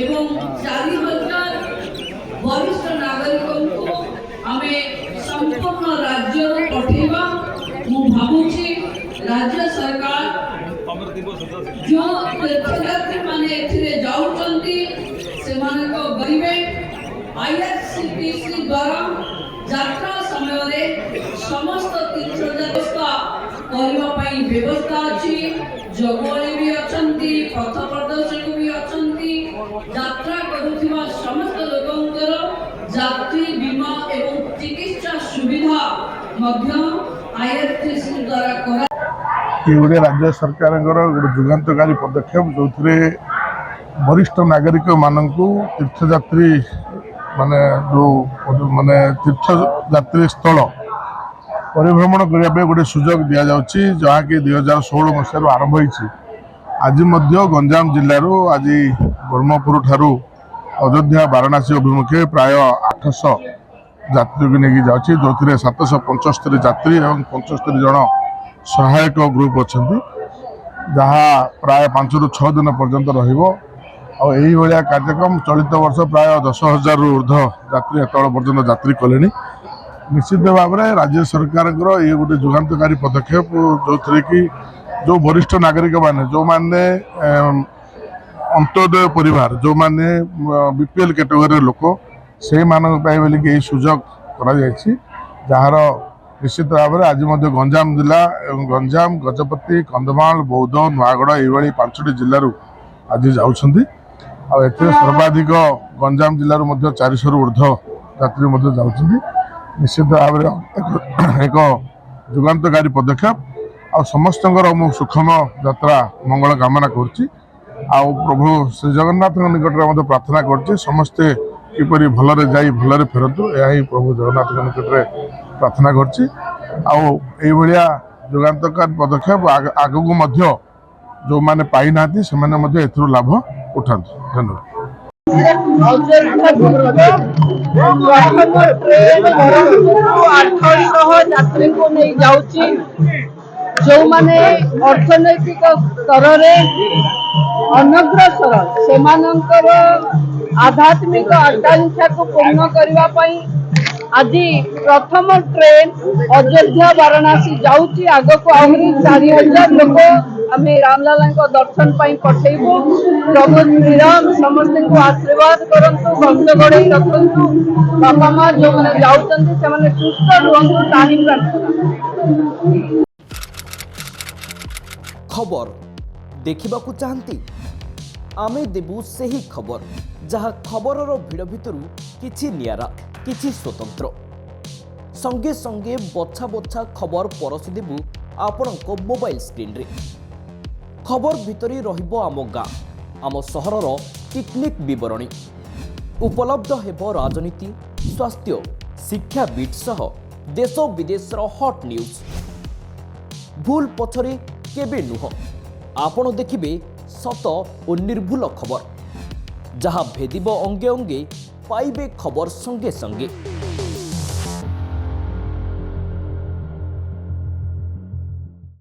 एवं 4000 वरिष्ठ नागरिकों को आमे संपूर्ण राज्य पठेबा मु भाबुची राज्य सरकार जो तीर्थयात्री माने एथिरे जाउचंती से माने को गरीबे आईआरसीटीसी द्वारा यात्रा समय रे समस्त तीर्थयात्रा करबा पई व्यवस्था अछि जगोली भी अछंती पथ प्रदर्शक भी अछंती यात्रा करुथिबा समस्त लोकंकर यात्री बीमा एवं चिकित्सा सुविधा मध्य आईआरसीटीसी द्वारा करा ये राज्य सरकार गोटे जुगान्तकारी पदक्षेप जो वरिष्ठ नागरिक मानू तीर्थयात्री माने जो माने तीर्थयात्री स्थल परिभ्रमण करने गोटे सुजोग दि जाऊँगी जहाँकि 2016 मसीह आरंभ होती आज गंजाम जिलूर आज ब्रह्मपुर ठारू अयोध्या वाराणसी अभिमुखे प्राय 800 यात्री को लेकिन जाऊँगी जो 775 यात्री और 75 जन सहायक ग्रुप अच्छा जहाँ प्राय 5 ରୁ 6 दिन पर्यंत रही कार्यक्रम चलित वर्ष प्राय 10,000 रु ऊर्ध्व यात्री एत पर्यटन यात्री कले निश्चित भाव में राज्य सरकार ये गोटे जुगान्तकारी पदक्षेप जो थे कि जो वरिष्ठ नागरिक माने जो माने अंत्योदय परिवार जो माने बीपीएल कैटेगरी लोक से बोलिक सुजोग जार निश्चित भाव में आज गंजाम जिला गंजाम गजपति कंधमाल बौद्ध नुआगड़ ये 5टी जिलूर आज जाऊँगी सर्वाधिक गंजाम जिलूर 400 रु ऊर्ध्व यात्री जाऊँगी निश्चित भाव में एक जुगान्तकारी पदक्षेप आ समस्त सुखम यात्रा मंगल कामना करुच्ची प्रभु श्री जगन्नाथ निकट में प्रार्थना करुच्ची समस्ते किपरि भलरे जाई भलरे फेरतु यही प्रभु जगन्नाथ निकट में प्रार्थना करुच्ची आया जुगान्तकारी पदक्षेप आगू जो माने पाई ना से लाभ उठातु धन्यवाद। ट्रेन 800 यात्री को नहीं जाऊँगी जो माने अर्थनैतिक स्तर अनग्रसर से आध्यात्मिक आकांक्षा को पूर्ण करने आज प्रथम ट्रेन अयोध्या वाराणसी जाऊँगी आग को आहरी 4000 लोक आम रामलाला दर्शन पठेबू प्रभु श्रीराम समस्त को आशीर्वाद करंतु भक्त गढ़ई रखु बापा माँ जो मैंने जाऊँच सुस्थ रुहतु ताही प्रार्थना। खबर देखा चाहती आमे देबू से ही खबर जहाँ खबर भिड़ भितर किछि नियारा किछि स्वतंत्र संगे संगे बछा बछा खबर परसी देबू आपण मोबाइल स्क्रीन रे खबर भितरी रहिबो आम गाँ आम सहरर टिकनिक विवरणी उपलब्ध हेबो राजनीति स्वास्थ्य शिक्षा बीट सह देश विदेशर हॉट न्यूज भूल पछरे केबे नुह आपण देखिबे सत और निर्भुल खबर जहाँ भेदिबो अंगे अंगे पाइबे खबर संगे संगे।